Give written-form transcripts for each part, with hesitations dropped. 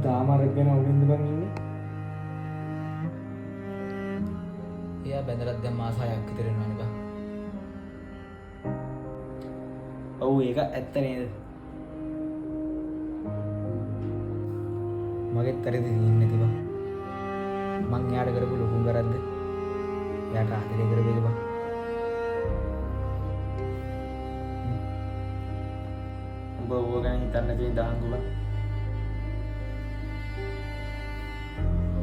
තාම අර ගැන ඔලින්ද බං ඉන්නේ? එයා බැඳලත් දැන් මාස 6ක් විතර වෙනවනේ බං. ඔව් ඒක ඇත්ත නේද? මගෙත් තරේ දෙන්නේ නැති බං. මං එයාට කරපු ලොකුම කරද්ද එයාට ආදරේ කරපේද බං. උඹ ඌව ගැන හිතන්න තියෙන දාංගු බං.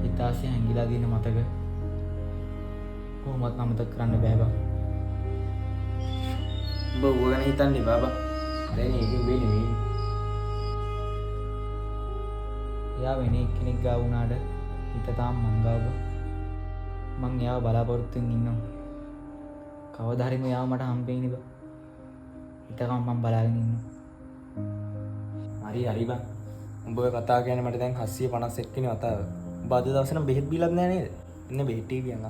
හිතාසිය හැංගිලා දින මතක කොහොමත් අමතක කරන්න බෑ බං. උඹ ඌව ගැන හිතන්න එපා බං. දැන් ඒකෙන් වෙන්නේ නෙමෙයි. එයා වෙන එක්කෙනෙක් ගාව වුණාට හිත තාම මං ගාව බං. මං එයාව බලාපොරොත්තුෙන් ඉන්නවා. කවදා හරි එයාව මට හම්බෙන්නේ බං. හිතකම් මං බලාගෙන ඉන්නවා. හරි බං. උඹ ඔය කතා කියන්නේ මට දැන් 751 වෙනි වතාව. උඹ අද දවසේ නම් බෙහෙත් බීලත් නෑ නේද? ඉන්න බෙහෙත් ටික කියන්න.